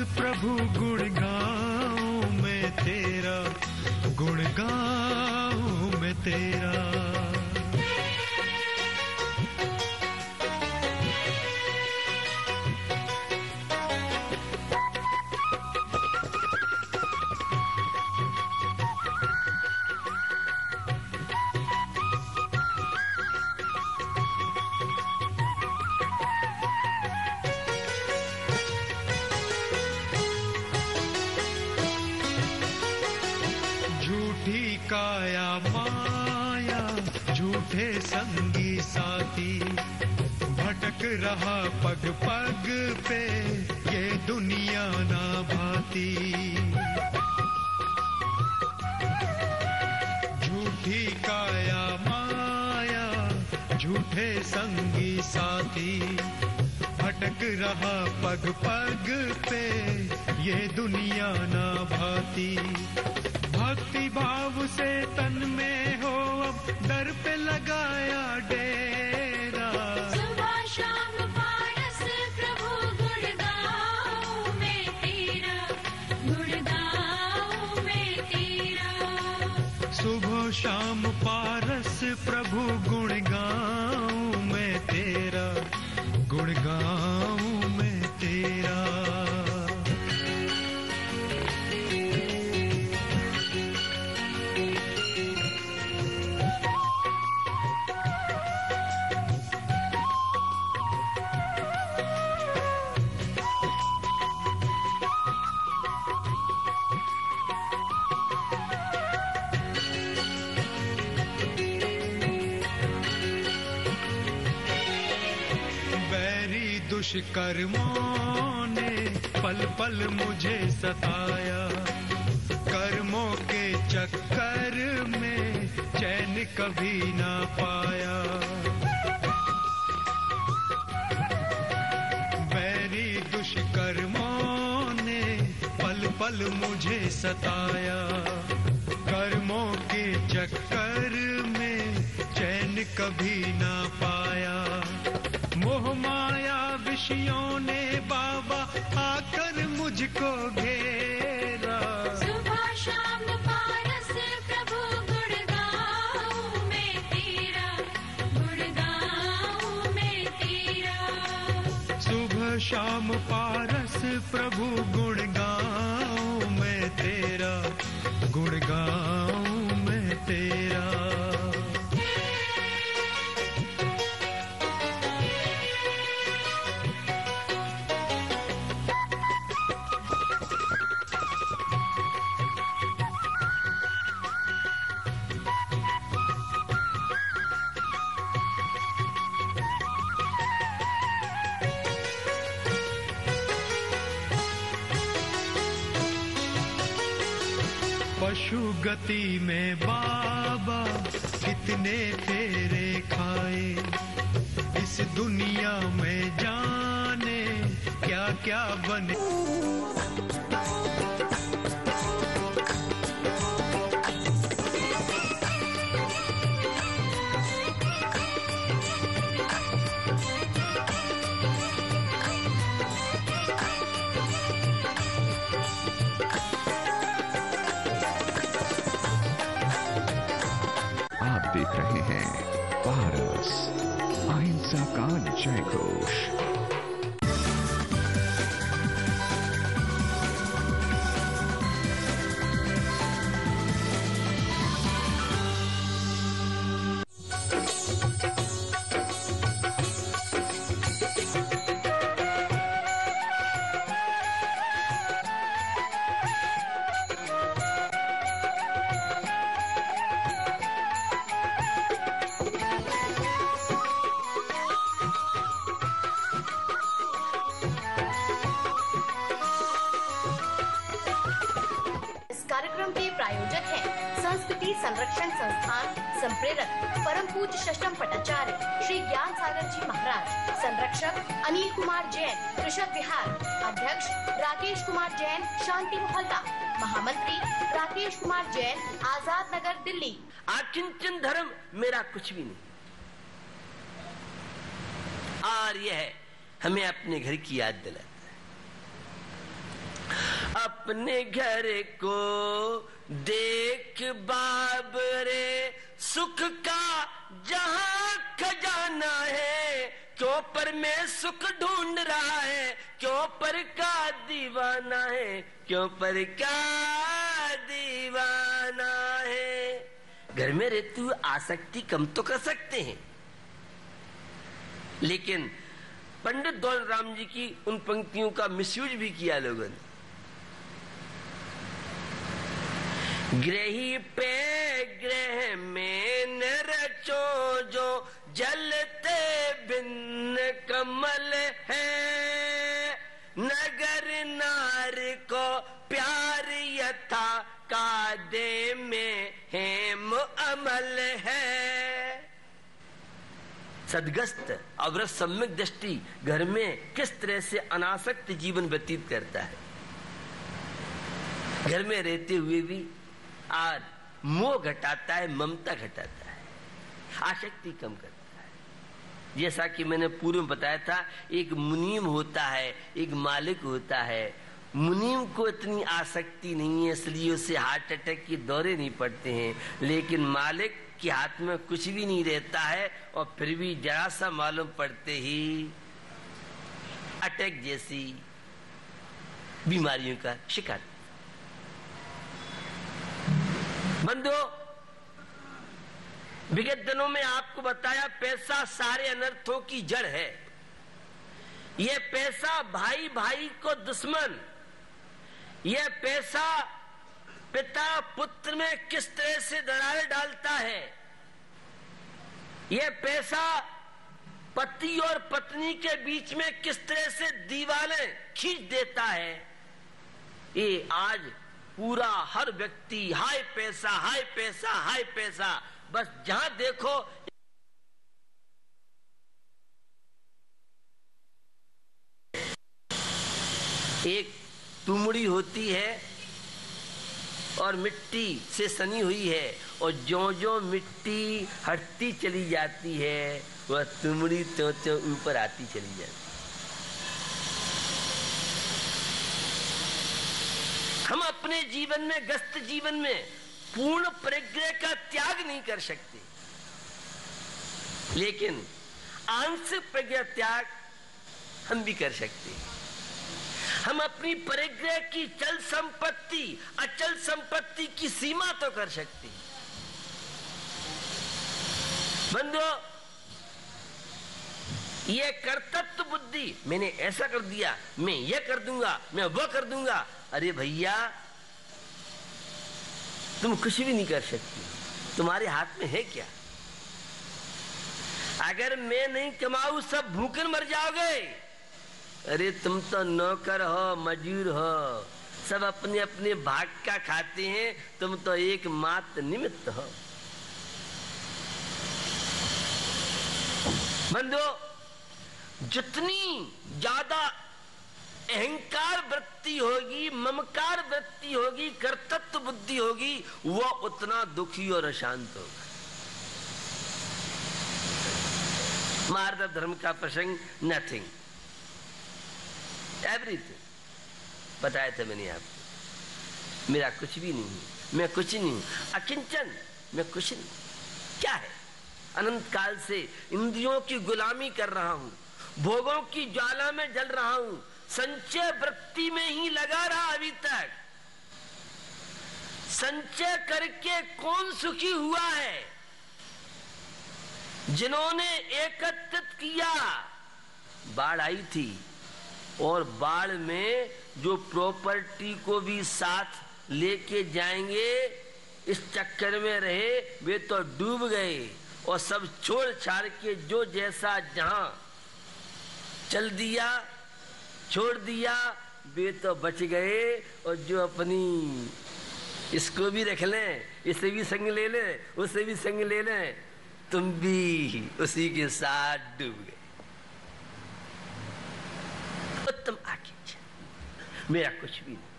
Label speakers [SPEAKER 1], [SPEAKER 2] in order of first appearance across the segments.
[SPEAKER 1] प्रभु गुण गाऊं मैं तेरा, गुण गाऊं मैं तेरा। झूठी काया माया झूठे संगी साथी, भटक रहा पग पग पे ये दुनिया ना भाती। झूठी काया माया झूठे संगी साथी, भटक रहा पग पग पे ये दुनिया ना भाती। भक्ति भाव से तन में हो अब दर पे लगाया डेरा।
[SPEAKER 2] सुबह शाम पारस प्रभु गुण गाऊं मैं तेरा, गुण गाऊं मैं तेरा।
[SPEAKER 1] सुबह शाम पारस प्रभु गुण गाऊं मैं तेरा, गुण गाऊं मैं तेरा। दुष्कर्मों ने पल पल मुझे सताया, कर्मों के चक्कर में चैन कभी ना पाया। बैरी दुष्कर्मों ने पल पल मुझे सताया, कर्मों के चक्कर में चैन कभी ना पाया। मोह माया विषयों ने बाबा आकर मुझको घेरा।
[SPEAKER 2] सुबह शाम पारस प्रभु गुण गाऊं मैं तेरा, गुण गाऊं मैं तेरा।
[SPEAKER 1] सुबह शाम पारस प्रभु गुण गाऊं मैं तेरा, गुण गाऊं मैं तेरा। पशु गति में बाबा कितने फेरे खाए, इस दुनिया में जाने क्या क्या बने।
[SPEAKER 3] देख रहे हैं पारस, अहिंसा का जय घोष।
[SPEAKER 4] कार्यक्रम के प्रायोजक हैं संस्कृति संरक्षण संस्थान संप्रेरक परम पूज्य षष्ठम पटाचार्य श्री ज्ञान सागर जी महाराज, संरक्षक अनिल कुमार जैन, कृषक विहार, अध्यक्ष राकेश कुमार जैन, शांति मोहल्ला, महामंत्री राकेश कुमार जैन, आजाद नगर, दिल्ली।
[SPEAKER 5] आकिंचन धर्म मेरा कुछ भी नहीं, और यह है हमें अपने घर की याद दिलाता है। अपने घर को देख बाबरे, सुख का जहां खजाना है, क्यों पर में सुख ढूंढ रहा है, क्यों पर का दीवाना है, क्यों पर का दीवाना है। घर में रहते हुए आसक्ति कम तो कर सकते हैं, लेकिन पंडित दौलत राम जी की उन पंक्तियों का मिसयूज भी किया लोगों ने। ग्रही पे ग्रह में न रचो जो, जलते बिन कमल है, नगर नार को प्यार यथा कादे में हेम अमल है। सदगस्त अवरत सम्यक दृष्टि घर में किस तरह से अनासक्त जीवन व्यतीत करता है। घर में रहते हुए भी आज मोह घटाता है, ममता घटाता है, आसक्ति कम करता है। जैसा कि मैंने पूर्व में बताया था, एक मुनीम होता है, एक मालिक होता है। मुनीम को इतनी आसक्ति नहीं है, इसलिए उसे हार्ट अटैक के दौरे नहीं पड़ते हैं, लेकिन मालिक के हाथ में कुछ भी नहीं रहता है और फिर भी जरा सा मालूम पड़ते ही अटैक जैसी बीमारियों का शिकार। बंधुओं, विगत दिनों में आपको बताया पैसा सारे अनर्थों की जड़ है। यह पैसा भाई भाई को दुश्मन, यह पैसा पिता पुत्र में किस तरह से दरार डालता है, यह पैसा पति और पत्नी के बीच में किस तरह से दीवारें खींच देता है, ये आज पूरा हर व्यक्ति हाय पैसा हाय पैसा हाय पैसा, बस जहां देखो एक तुमड़ी होती है और मिट्टी से सनी हुई है, और जो जो मिट्टी हटती चली जाती है वह तुमड़ी तो ऊपर आती चली जाती। हम अपने जीवन में, गस्त जीवन में पूर्ण परिग्रह का त्याग नहीं कर सकते, लेकिन आंशिक परिग्रह त्याग हम भी कर सकते हैं। हम अपनी परिग्रह की चल संपत्ति, अचल संपत्ति की सीमा तो कर सकते हैं। बंधुओं, ये कर्तव्य बुद्धि, मैंने ऐसा कर दिया, मैं ये कर दूंगा, मैं वो कर दूंगा, अरे भैया तुम कुछ भी नहीं कर सकती, तुम्हारे हाथ में है क्या? अगर मैं नहीं कमाऊं सब भूखे मर जाओगे। अरे तुम तो नौकर हो, मजदूर हो, सब अपने अपने भाग का खाते हैं, तुम तो एक मात्र निमित्त हो। बंधुओं, जितनी ज्यादा अहंकार वृत्ति होगी, ममकार वृत्ति होगी, कर्तव्य बुद्धि होगी, वह उतना दुखी और अशांत होगा। मार्ग धर्म का प्रसंग, नथिंग एवरीथिंग बताया था मैंने आपको। मेरा कुछ भी नहीं, मैं कुछ नहीं हूं, अकिंचन, मैं कुछ नहीं। क्या है? अनंत काल से इंद्रियों की गुलामी कर रहा हूं, भोगों की ज्वाला में जल रहा हूं, संचय वृत्ति में ही लगा रहा अभी तक। संचय करके कौन सुखी हुआ है? जिन्होंने एकत्रित किया, बाढ़ आई थी और बाढ़ में जो प्रॉपर्टी को भी साथ लेके जाएंगे इस चक्कर में रहे, वे तो डूब गए और सब छोड़ छाड़ के जो जैसा जहां चल दिया, छोड़ दिया, वे तो बच गए। और जो अपनी इसको भी रख लें, इसे भी संग ले लें, उसे भी संग ले लें, तुम भी उसी के साथ डूब गए। उत्तम आकिंचन, मेरा कुछ भी नहीं,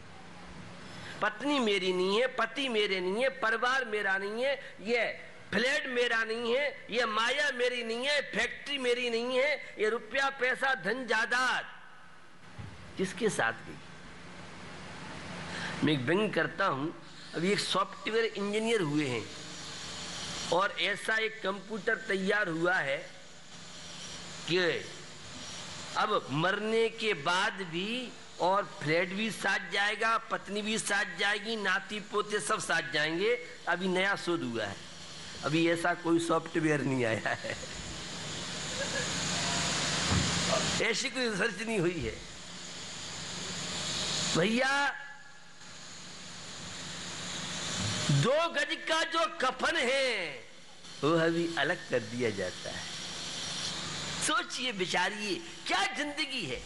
[SPEAKER 5] पत्नी मेरी नहीं है, पति मेरे नहीं है, परिवार मेरा नहीं है, ये फ्लैट मेरा नहीं है, ये माया मेरी नहीं है, फैक्ट्री मेरी नहीं है, ये रुपया पैसा धन जायदाद किसके साथ गई? मैं एक व्यंग करता हूं, अभी एक सॉफ्टवेयर इंजीनियर हुए हैं और ऐसा एक कंप्यूटर तैयार हुआ है कि अब मरने के बाद भी और फ्लैट भी साथ जाएगा, पत्नी भी साथ जाएगी, नाती पोते सब साथ जाएंगे। अभी नया शोध हुआ है, अभी ऐसा कोई सॉफ्टवेयर नहीं आया है, ऐसी कोई रिसर्च नहीं हुई है भैया। 2 गज का जो कफन है वो अभी अलग कर दिया जाता है। सोचिए, विचारिए, क्या जिंदगी है,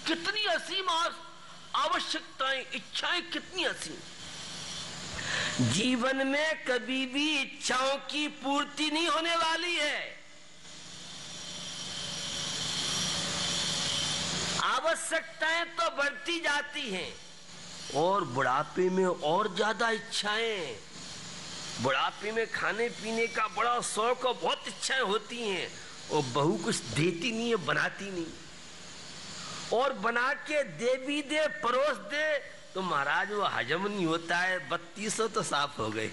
[SPEAKER 5] कितनी असीम आवश्यकताएं, इच्छाएं कितनी असीम। जीवन में कभी भी इच्छाओं की पूर्ति नहीं होने वाली है। आवश्यकताएं तो बढ़ती जाती हैं और बुढ़ापे में और ज्यादा इच्छाएं। बुढ़ापे में खाने पीने का बड़ा शौक और बहुत इच्छाएं होती हैं और बहू कुछ देती नहीं है, बनाती नहीं, और बना के दे भी दे, परोस दे तो महाराज वो हजम नहीं होता है। 3200 तो साफ हो गए।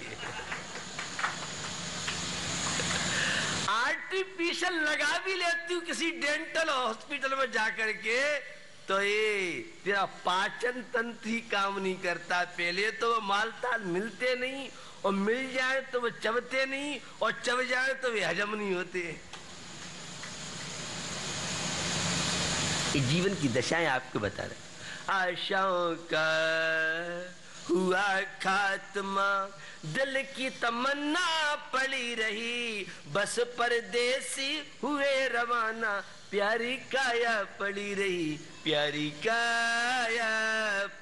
[SPEAKER 5] आर्टिफिशियल लगा भी लेती हूँ किसी डेंटल हॉस्पिटल में जाकर के, तो ये तेरा पाचन तंत्र ही काम नहीं करता। पहले तो वो मालताल मिलते नहीं, और मिल जाए तो वो चबते नहीं, और चब जाए तो वे हजम नहीं होते। ये जीवन की दशाएं आपको बता रहे। आशाओं का हुआ खात्मा, दिल की तमन्ना पड़ी रही, बस परदेसी हुए रवाना, प्यारी काया पड़ी रही, प्यारी काया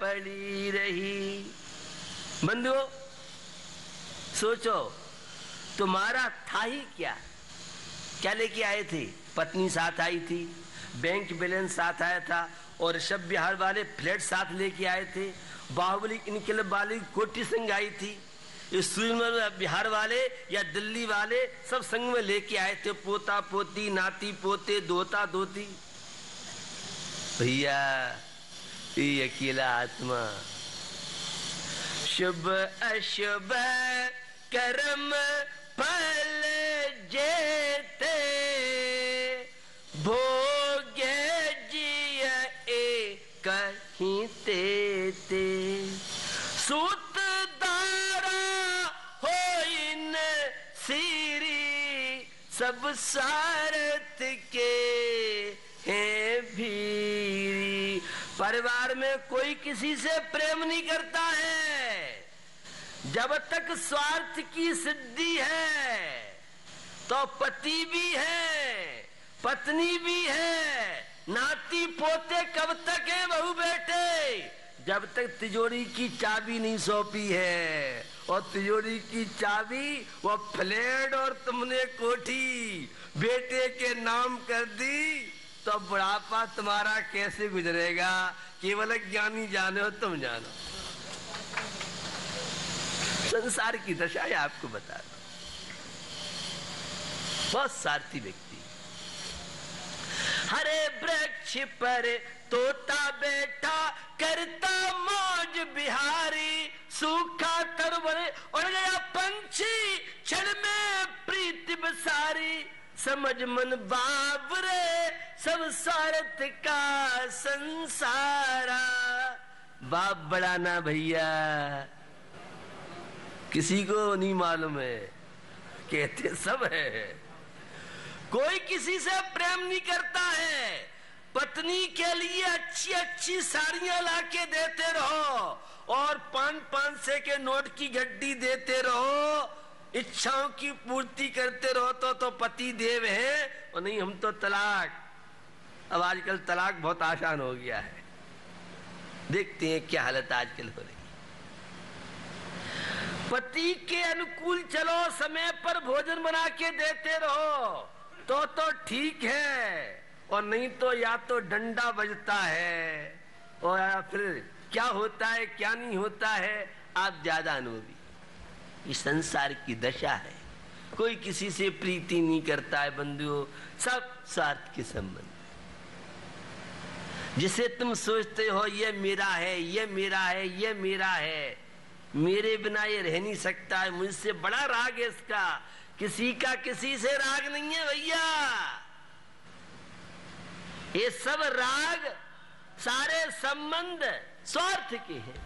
[SPEAKER 5] पड़ी रही। बंधुओं, सोचो, तुम्हारा था ही क्या? क्या लेके आए थे? पत्नी साथ आई थी, बैंक बैलेंस साथ आया था, और ऋषभ बिहार वाले फ्लैट साथ लेके आए थे, बाहुबली इनकलाब वाली कोठी संग आई थी, सूर्य बिहार वाले या दिल्ली वाले सब संग में लेके आए थे, पोता पोती, नाती पोते, दोता दोती। भैया ये अकेला आत्मा शुभ अशुभ कर्म फल जेते, भोगे जिय कहीं ते, सूत दारा हो इन सीरी, सब सारथ के हैं भीरी। परिवार में कोई किसी से प्रेम नहीं करता है। जब तक स्वार्थ की सिद्धि है तो पति भी है, पत्नी भी है, नाती पोते कब तक है बहू बेटे, जब तक तिजोरी की चाबी नहीं सौंपी है। और तिजोरी की चाबी वो फ्लैट और तुमने कोठी बेटे के नाम कर दी, तो बुढ़ापा तुम्हारा कैसे गुजरेगा? केवल ज्ञानी जाने हो, तुम जानो। संसार की दशा है, आपको बता रहा हूं। बहुत स्वार्थी व्यक्ति। हरे वृक्ष पर तोता बैठा करता मौज बिहारी, सूखा तरवर उड़ गया पंछी, क्षण में प्रीति बसारी, समझ मन बाबरे सब स्वार्थ का संसारा। बाप बड़ा ना भैया, किसी को नहीं मालूम है, कहते सब है। कोई किसी से प्रेम नहीं करता है। पत्नी के लिए अच्छी अच्छी साड़ियां लाके देते रहो और 500 के नोट की गड्डी देते रहो, इच्छाओं की पूर्ति करते रहो तो पति देव है, और नहीं हम तो तलाक। अब आजकल तलाक बहुत आसान हो गया है। देखते हैं क्या हालत आजकल हो रही। पति के अनुकूल चलो, समय पर भोजन बना के देते रहो तो ठीक है, और नहीं तो या तो डंडा बजता है, और या फिर क्या होता है क्या नहीं होता है, आप ज्यादा अनुभवी। इस संसार की दशा है। कोई किसी से प्रीति नहीं करता है बंधुओं, सब स्वार्थ के संबंध। जिसे तुम सोचते हो ये मेरा है, ये मेरा है, ये मेरा है, मेरे बिना ये रह नहीं सकता है, मुझसे बड़ा राग है इसका। किसी का किसी से राग नहीं है भैया। ये सब राग, सारे संबंध स्वार्थ के हैं।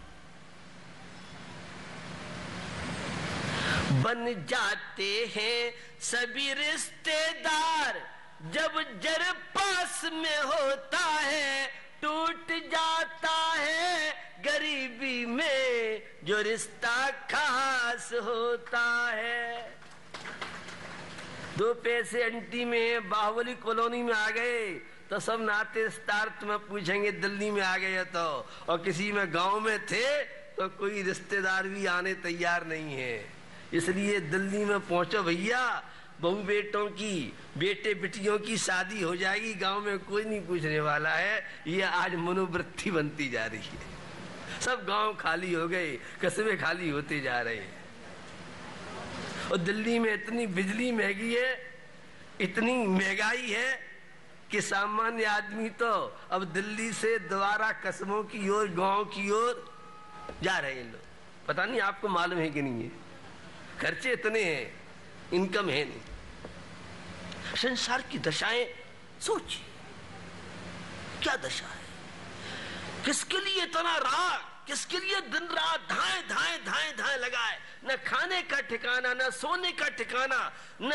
[SPEAKER 5] बन जाते हैं सभी रिश्तेदार जब जर पास में होता है, टूट जाता है गरीबी में जो रिश्ता खास होता है। 2 पैसे अंटी में बाहुबली कॉलोनी में आ गए तो सब नाते रिश्तेदार तुम्हें पूछेंगे दिल्ली में आ गए तो, और किसी में गांव में थे तो कोई रिश्तेदार भी आने तैयार नहीं है। इसलिए दिल्ली में पहुंचो भैया, बहू बेटों की, बेटे बेटियों की शादी हो जाएगी, गांव में कोई नहीं पूछने वाला है। ये आज मनोवृत्ति बनती जा रही है। सब गांव खाली हो गए, कस्बे खाली होते जा रहे हैं। और दिल्ली में इतनी बिजली महंगी है, इतनी महंगाई है कि सामान्य आदमी तो अब दिल्ली से दोबारा कस्बों की ओर, गांव की ओर जा रहे हैं लोग। पता नहीं आपको मालूम है कि नहीं है, खर्चे इतने हैं, इनकम है नहीं। संसार की दशाएं सोचिए, क्या दशा है, किसके लिए इतना राग, किसके लिए दिन रात धाए धाए धाए धाए लगा है। न खाने का ठिकाना, न सोने का ठिकाना, न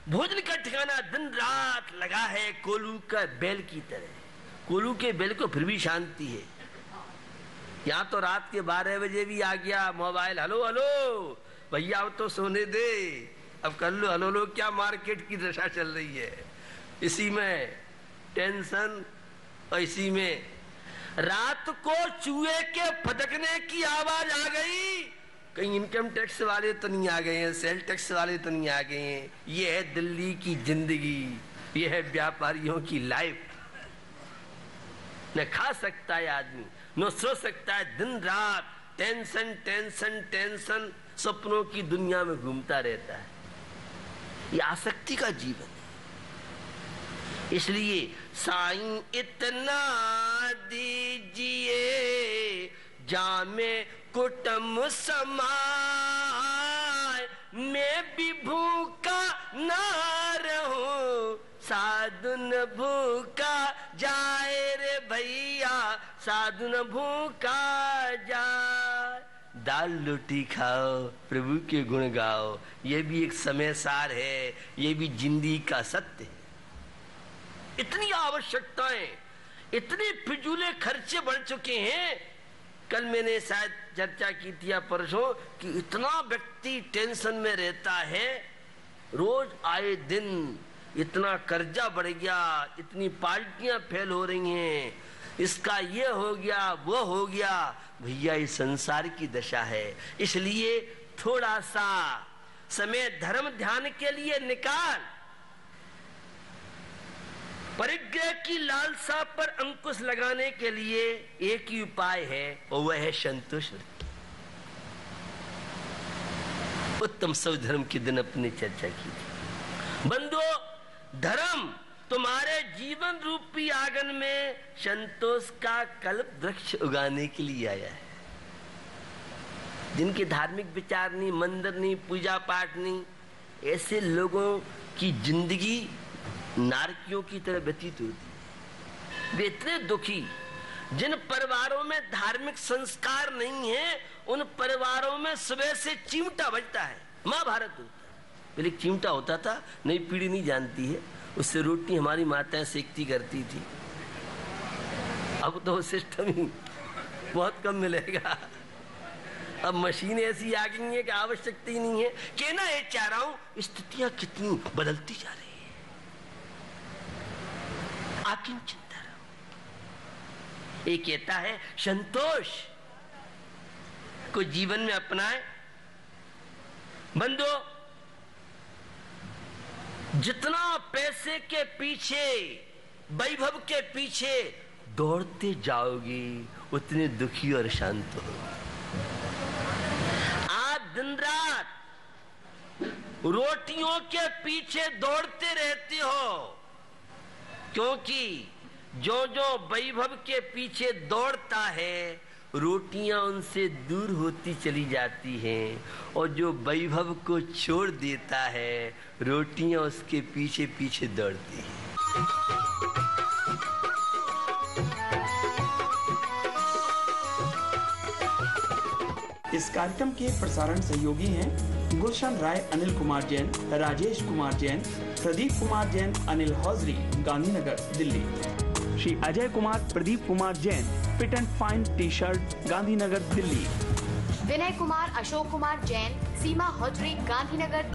[SPEAKER 5] भोजन का ठिकाना, दिन रात लगा है कोल्हू का बैल की तरह। कोल्हू के बैल को फिर भी शांति है। यहाँ तो रात के 12 बजे भी आ गया मोबाइल, हेलो हेलो भैया अब तो सोने दे, अब कर लो हेलो लो। क्या मार्केट की दशा चल रही है। इसी में टेंशन और इसी में रात को चूहे के फटकने की आवाज आ गई। कहीं इनकम टैक्स वाले तो नहीं आ गए हैं, सेल टैक्स वाले तो नहीं आ गए हैं। ये है दिल्ली की जिंदगी, ये है व्यापारियों की लाइफ। न खा सकता है आदमी, न सो सकता है, दिन रात टेंशन टेंशन टेंशन, सपनों की दुनिया में घूमता रहता है। ये आसक्ति का जीवन है। इसलिए साईं इतना दीजिए जामे कुटुंब समाए, मैं भी भूखा ना रहूं, साधु न भूखा जाए रे भैया, साधु न भूखा जाए। दाल रोटी खाओ, प्रभु के गुण गाओ, ये भी एक समय सार है, ये भी जिंदगी का सत्य है। इतनी आवश्यकताएं, इतने फिजूले खर्चे बढ़ चुके हैं। कल मैंने शायद चर्चा की थी या परसों कि इतना व्यक्ति टेंशन में रहता है, रोज आए दिन इतना कर्जा बढ़ गया, इतनी पार्टियां फेल हो रही हैं, इसका ये हो गया वो हो गया। भैया ये संसार की दशा है। इसलिए थोड़ा सा समय धर्म ध्यान के लिए निकाल। परिग्रह की लालसा पर अंकुश लगाने के लिए एक ही उपाय है और वह है संतोष। उत्तम सब धर्म के दिन अपनी चर्चा की थी। बंधु, धर्म तुम्हारे जीवन रूपी आंगन में संतोष का कल्प वृक्ष उगाने के लिए आया है। जिनके धार्मिक विचार नहीं, मंदिर नहीं, पूजा पाठ नहीं, ऐसे लोगों की जिंदगी नारकियों की तरह व्यतीत होती। वे इतने दुखी, जिन परिवारों में धार्मिक संस्कार नहीं है, उन परिवारों में सुबह से चिमटा बजता है। महाभारत होता है, पहले चिमटा होता था, नई पीढ़ी नहीं जानती है, उससे रोटी हमारी माताएं सेकती करती थी। अब तो सिस्टम ही बहुत कम मिलेगा। अब मशीन ऐसी आ गई है कि आवश्यकता ही नहीं है। कहना ये चाह रहा हूं, स्थितियां कितनी बदलती जा रही है। आकिंचित धर्म ये कहता है संतोष को जीवन में अपनाए। बंदो, जितना पैसे के पीछे, वैभव के पीछे दौड़ते जाओगे, उतने दुखी और शांत हो। आप दिन रात रोटियों के पीछे दौड़ते रहते हो, क्योंकि जो जो वैभव के पीछे दौड़ता है, रोटियां उनसे दूर होती चली जाती हैं, और जो वैभव को छोड़ देता है, रोटियां उसके पीछे पीछे दौड़ती हैं।
[SPEAKER 6] इस कार्यक्रम के प्रसारण सहयोगी हैं Gulshan Rai, Anil Kumar Jain, Rajesh Kumar Jain, Pradeep Kumar Jain, Anil hosiery, Gandhinagar, Delhi. Shri Ajay Kumar, Pradeep Kumar Jain, fit and fine T shirt, Gandhinagar, Delhi.
[SPEAKER 4] Vinay Kumar, Ashok Kumar Jain, Seema hosiery, Gandhinagar.